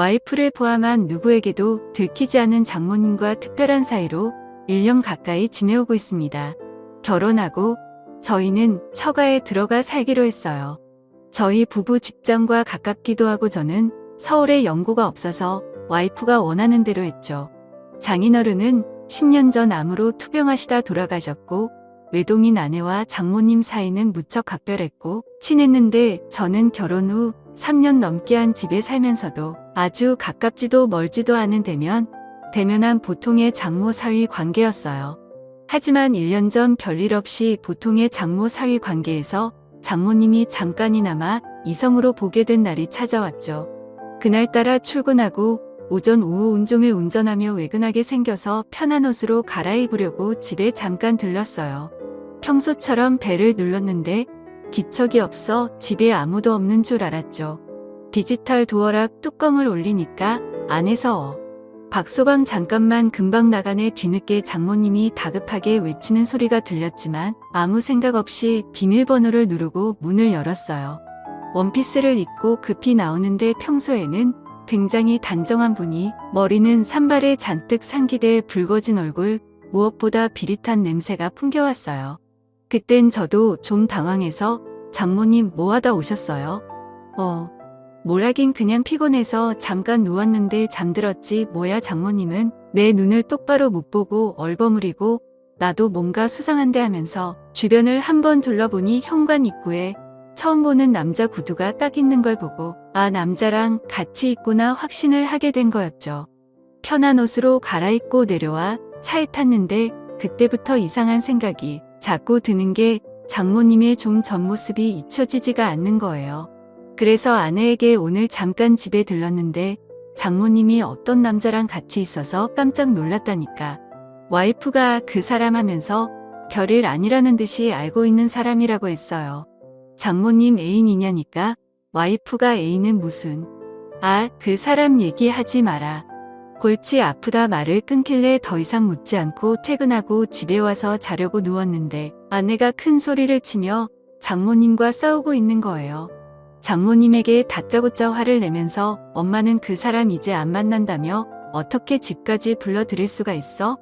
와이프를 포함한 누구에게도 들키지 않은 장모님과 특별한 사이로 1년 가까이 지내오고 있습니다. 결혼하고 저희는 처가에 들어가 살기로 했어요. 저희 부부 직장과 가깝기도 하고 저는 서울에 연고가 없어서 와이프가 원하는 대로 했죠. 장인어른은 10년 전 암으로 투병하시다 돌아가셨고 외동인 아내와 장모님 사이는 무척 각별했고 친했는데 저는 결혼 후 3년 넘게 한 집에 살면서도 아주 가깝지도 멀지도 않은 대면한 보통의 장모 사위 관계였어요. 하지만 1년 전 별일 없이 보통의 장모 사위 관계에서 장모님이 잠깐이나마 이성으로 보게 된 날이 찾아왔죠. 그날따라 출근하고 오전 오후 온종일 운전하며 외근하게 생겨서 편한 옷으로 갈아입으려고 집에 잠깐 들렀어요. 평소처럼 벨을 눌렀는데 기척이 없어 집에 아무도 없는 줄 알았죠. 디지털 도어락 뚜껑을 올리니까 안에서 박소방 잠깐만 금방 나가네 뒤늦게 장모님이 다급하게 외치는 소리가 들렸지만 아무 생각 없이 비밀번호를 누르고 문을 열었어요. 원피스를 입고 급히 나오는데 평소에는 굉장히 단정한 분이 머리는 산발에 잔뜩 상기돼 붉어진 얼굴, 무엇보다 비릿한 냄새가 풍겨왔어요. 그땐 저도 좀 당황해서 장모님 뭐 하다 오셨어요? 뭘 하긴 그냥 피곤해서 잠깐 누웠는데 잠들었지 뭐야 장모님은 내 눈을 똑바로 못 보고 얼버무리고 나도 뭔가 수상한데 하면서 주변을 한번 둘러보니 현관 입구에 처음 보는 남자 구두가 딱 있는 걸 보고 아 남자랑 같이 있구나 확신을 하게 된 거였죠. 편한 옷으로 갈아입고 내려와 차에 탔는데 그때부터 이상한 생각이 자꾸 드는 게 장모님의 좀 전 모습이 잊혀지지가 않는 거예요. 그래서 아내에게 오늘 잠깐 집에 들렀는데 장모님이 어떤 남자랑 같이 있어서 깜짝 놀랐다니까. 와이프가 그 사람 하면서 별일 아니라는 듯이 알고 있는 사람이라고 했어요. 장모님 애인이냐니까 와이프가 애인은 무슨. 그 사람 얘기하지 마라. 골치 아프다 말을 끊길래 더 이상 묻지 않고 퇴근하고 집에 와서 자려고 누웠는데 아내가 큰 소리를 치며 장모님과 싸우고 있는 거예요. 장모님에게 다짜고짜 화를 내면서 엄마는 그 사람 이제 안 만난다며 어떻게 집까지 불러들일 수가 있어?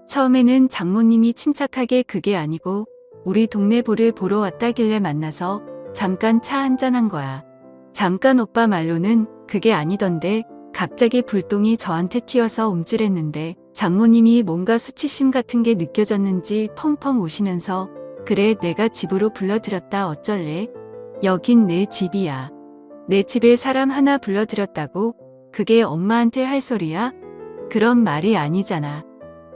처음에는 장모님이 침착하게 그게 아니고 우리 동네 볼을 보러 왔다길래 만나서 잠깐 차 한잔한 거야. 잠깐 오빠 말로는 그게 아니던데 갑자기 불똥이 저한테 튀어서 움찔했는데 장모님이 뭔가 수치심 같은 게 느껴졌는지 펑펑 우시면서 그래 내가 집으로 불러들였다 어쩔래? 여긴 내 집이야. 내 집에 사람 하나 불러들였다고? 그게 엄마한테 할 소리야? 그런 말이 아니잖아.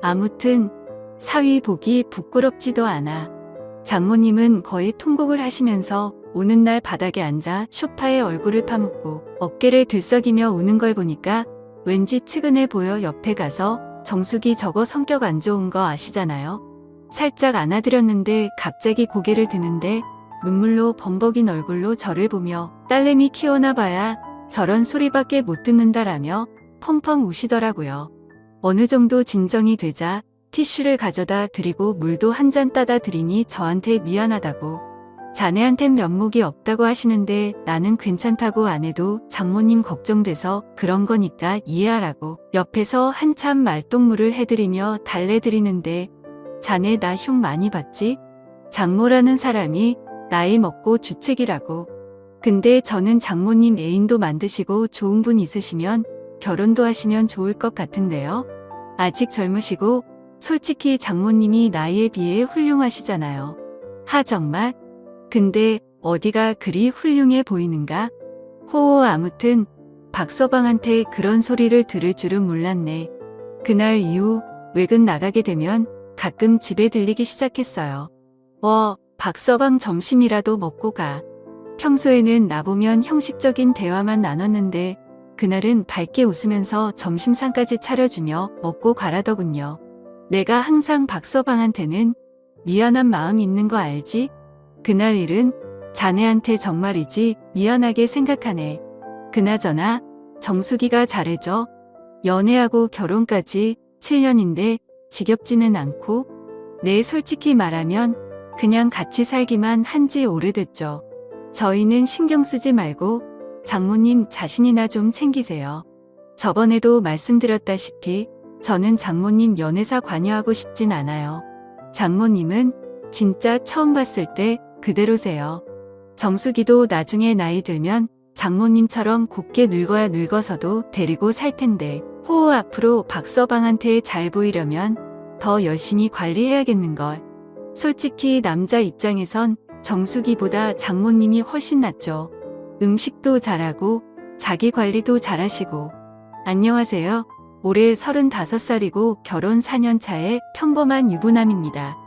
아무튼 사위 보기 부끄럽지도 않아. 장모님은 거의 통곡을 하시면서 오는 날 바닥에 앉아 소파에 얼굴을 파묻고 어깨를 들썩이며 우는 걸 보니까 왠지 측은해 보여 옆에 가서 정숙이 저거 성격 안 좋은 거 아시잖아요. 살짝 안아드렸는데 갑자기 고개를 드는데 눈물로 범벅인 얼굴로 저를 보며 딸내미 키워나 봐야 저런 소리밖에 못 듣는다라며 펑펑 우시더라고요. 어느 정도 진정이 되자 티슈를 가져다 드리고 물도 한 잔 따다 드리니 저한테 미안하다고 자네한텐 면목이 없다고 하시는데 나는 괜찮다고 안 해도 장모님 걱정돼서 그런 거니까 이해하라고 옆에서 한참 말동무를 해드리며 달래드리는데 자네 나 흉 많이 봤지? 장모라는 사람이 나이 먹고 주책이라고. 근데 저는 장모님 애인도 만드시고 좋은 분 있으시면 결혼도 하시면 좋을 것 같은데요. 아직 젊으시고 솔직히 장모님이 나이에 비해 훌륭하시잖아요. 정말? 근데 어디가 그리 훌륭해 보이는가? 아무튼 박서방한테 그런 소리를 들을 줄은 몰랐네. 그날 이후 외근 나가게 되면 가끔 집에 들리기 시작했어요. 박서방 점심이라도 먹고 가. 평소에는 나보면 형식적인 대화만 나눴는데 그날은 밝게 웃으면서 점심상까지 차려주며 먹고 가라더군요. 내가 항상 박서방한테는 미안한 마음 있는 거 알지? 그날 일은 자네한테 정말이지 미안하게 생각하네. 그나저나 정숙이가 잘해줘. 연애하고 결혼까지 7년인데 지겹지는 않고 네 솔직히 말하면 그냥 같이 살기만 한지 오래됐죠. 저희는 신경 쓰지 말고 장모님 자신이나 좀 챙기세요. 저번에도 말씀드렸다시피 저는 장모님 연애사 관여하고 싶진 않아요. 장모님은 진짜 처음 봤을 때 그대로세요. 정숙이도 나중에 나이 들면 장모님처럼 곱게 늙어야 늙어서도 데리고 살 텐데 호호 앞으로 박서방한테 잘 보이려면 더 열심히 관리해야겠는걸. 솔직히 남자 입장에선 정숙이보다 장모님이 훨씬 낫죠. 음식도 잘하고 자기 관리도 잘하시고. 안녕하세요. 올해 35살이고 결혼 4년 차의 평범한 유부남입니다.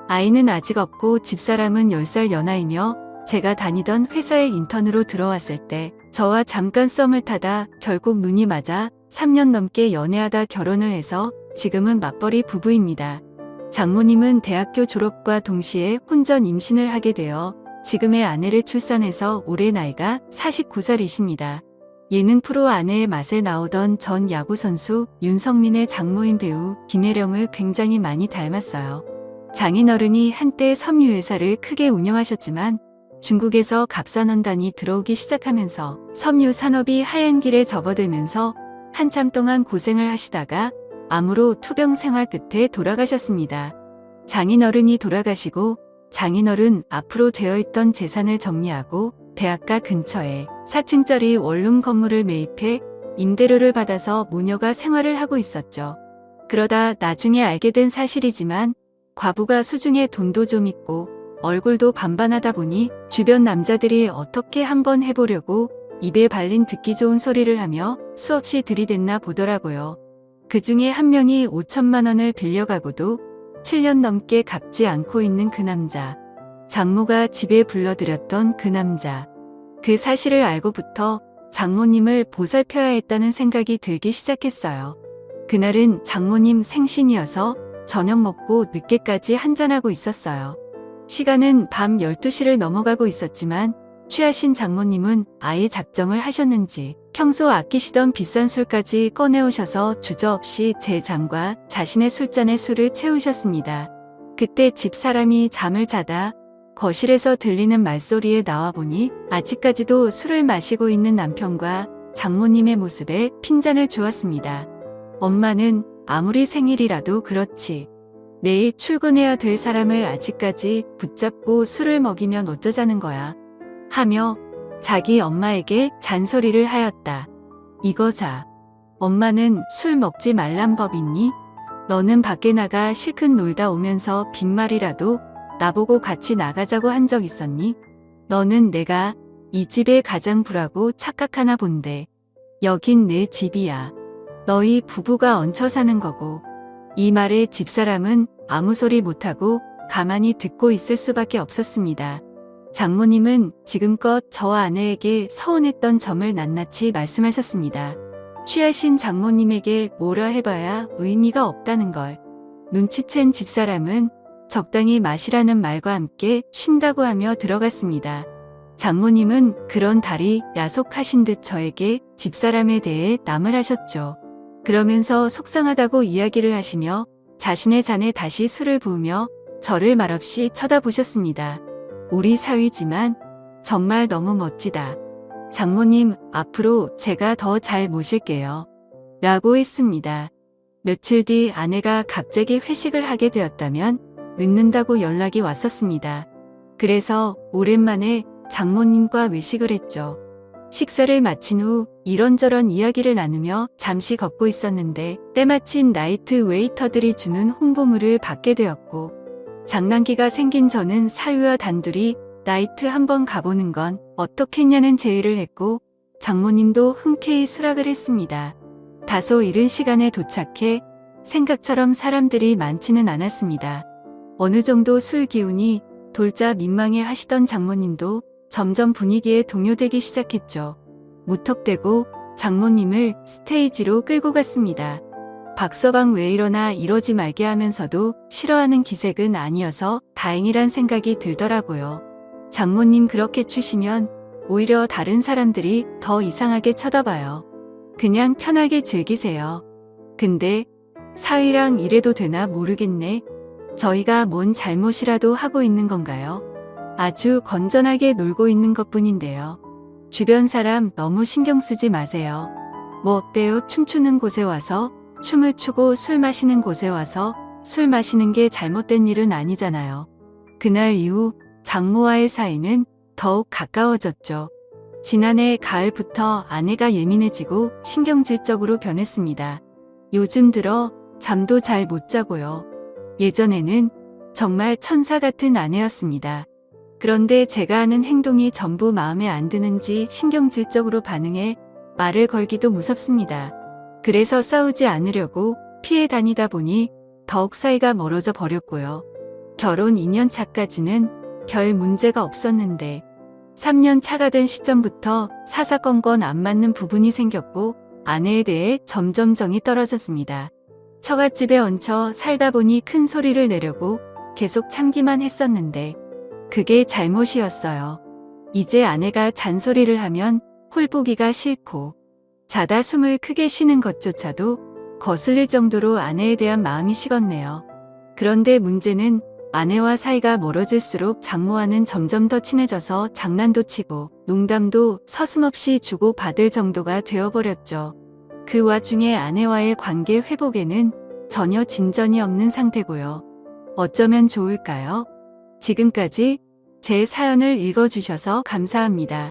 아이는 아직 없고 집사람은 10살 연하이며 제가 다니던 회사에 인턴으로 들어왔을 때 저와 잠깐 썸을 타다 결국 눈이 맞아 3년 넘게 연애하다 결혼을 해서 지금은 맞벌이 부부입니다. 장모님은 대학교 졸업과 동시에 혼전 임신을 하게 되어 지금의 아내를 출산해서 올해 나이가 49살이십니다. 예능 프로 아내의 맛에 나오던 전 야구선수 윤성민의 장모인 배우 김혜령을 굉장히 많이 닮았어요. 장인어른이 한때 섬유회사를 크게 운영하셨지만 중국에서 갑산원단이 들어오기 시작하면서 섬유 산업이 하얀 길에 접어들면서 한참 동안 고생을 하시다가 암으로 투병 생활 끝에 돌아가셨습니다. 장인어른이 돌아가시고 장인어른 앞으로 되어있던 재산을 정리하고 대학가 근처에 4층짜리 원룸 건물을 매입해 임대료를 받아서 모녀가 생활을 하고 있었죠. 그러다 나중에 알게 된 사실이지만 과부가 수중에 돈도 좀 있고 얼굴도 반반하다 보니 주변 남자들이 어떻게 한번 해보려고 입에 발린 듣기 좋은 소리를 하며 수없이 들이댔나 보더라고요. 그 중에 한 명이 5천만 원을 빌려가고도 7년 넘게 갚지 않고 있는 그 남자. 장모가 집에 불러들였던 그 남자. 그 사실을 알고부터 장모님을 보살펴야 했다는 생각이 들기 시작했어요. 그날은 장모님 생신이어서 저녁 먹고 늦게까지 한잔하고 있었어요. 시간은 밤 12시를 넘어가고 있었지만 취하신 장모님은 아예 작정을 하셨는지 평소 아끼시던 비싼 술까지 꺼내오셔서 주저없이 제 잔과 자신의 술잔에 술을 채우셨습니다. 그때 집사람이 잠을 자다 거실에서 들리는 말소리에 나와보니 아직까지도 술을 마시고 있는 남편과 장모님의 모습에 핀잔을 주었습니다. 엄마는 아무리 생일이라도 그렇지. 내일 출근해야 될 사람을 아직까지 붙잡고 술을 먹이면 어쩌자는 거야. 하며 자기 엄마에게 잔소리를 하였다. 이거자. 엄마는 술 먹지 말란 법 있니? 너는 밖에 나가 실컷 놀다 오면서 빈말이라도 나보고 같이 나가자고 한 적 있었니? 너는 내가 이 집의 가장 부라고 착각하나 본데. 여긴 내 집이야. 너희 부부가 얹혀 사는 거고. 이 말에 집사람은 아무 소리 못하고 가만히 듣고 있을 수밖에 없었습니다. 장모님은 지금껏 저와 아내에게 서운했던 점을 낱낱이 말씀하셨습니다. 취하신 장모님에게 뭐라 해봐야 의미가 없다는 걸. 눈치챈 집사람은 적당히 마시라는 말과 함께 쉰다고 하며 들어갔습니다. 장모님은 그런 달이 야속하신 듯 저에게 집사람에 대해 나무라셨죠. 그러면서 속상하다고 이야기를 하시며 자신의 잔에 다시 술을 부으며 저를 말없이 쳐다보셨습니다. 우리 사위지만 정말 너무 멋지다. 장모님, 앞으로 제가 더 잘 모실게요. 라고 했습니다. 며칠 뒤 아내가 갑자기 회식을 하게 되었다면 늦는다고 연락이 왔었습니다. 그래서 오랜만에 장모님과 외식을 했죠. 식사를 마친 후 이런저런 이야기를 나누며 잠시 걷고 있었는데 때마침 나이트 웨이터들이 주는 홍보물을 받게 되었고 장난기가 생긴 저는 사위와 단둘이 나이트 한번 가보는 건 어떻겠냐는 제의를 했고 장모님도 흔쾌히 수락을 했습니다. 다소 이른 시간에 도착해 생각처럼 사람들이 많지는 않았습니다. 어느 정도 술 기운이 돌자 민망해 하시던 장모님도 점점 분위기에 동요되기 시작했죠. 무턱대고 장모님을 스테이지로 끌고 갔습니다. 박서방 왜 이러나 이러지 말게 하면서도 싫어하는 기색은 아니어서 다행이란 생각이 들더라고요. 장모님 그렇게 추시면 오히려 다른 사람들이 더 이상하게 쳐다봐요. 그냥 편하게 즐기세요. 근데 사위랑 이래도 되나 모르겠네. 저희가 뭔 잘못이라도 하고 있는 건가요? 아주 건전하게 놀고 있는 것뿐인데요. 주변 사람 너무 신경 쓰지 마세요. 뭐 어때요? 춤추는 곳에 와서 춤을 추고 술 마시는 곳에 와서 술 마시는 게 잘못된 일은 아니잖아요. 그날 이후 장모와의 사이는 더욱 가까워졌죠. 지난해 가을부터 아내가 예민해지고 신경질적으로 변했습니다. 요즘 들어 잠도 잘 못 자고요. 예전에는 정말 천사 같은 아내였습니다. 그런데 제가 하는 행동이 전부 마음에 안 드는지 신경질적으로 반응해 말을 걸기도 무섭습니다. 그래서 싸우지 않으려고 피해 다니다 보니 더욱 사이가 멀어져 버렸고요. 결혼 2년 차까지는 별 문제가 없었는데 3년 차가 된 시점부터 사사건건 안 맞는 부분이 생겼고 아내에 대해 점점 정이 떨어졌습니다. 처갓집에 얹혀 살다 보니 큰 소리를 내려고 계속 참기만 했었는데 그게 잘못이었어요. 이제 아내가 잔소리를 하면 홀보기가 싫고 자다 숨을 크게 쉬는 것조차도 거슬릴 정도로 아내에 대한 마음이 식었네요. 그런데 문제는 아내와 사이가 멀어질수록 장모와는 점점 더 친해져서 장난도 치고 농담도 서슴없이 주고받을 정도가 되어버렸죠. 그 와중에 아내와의 관계 회복에는 전혀 진전이 없는 상태고요. 어쩌면 좋을까요? 지금까지 제 사연을 읽어주셔서 감사합니다.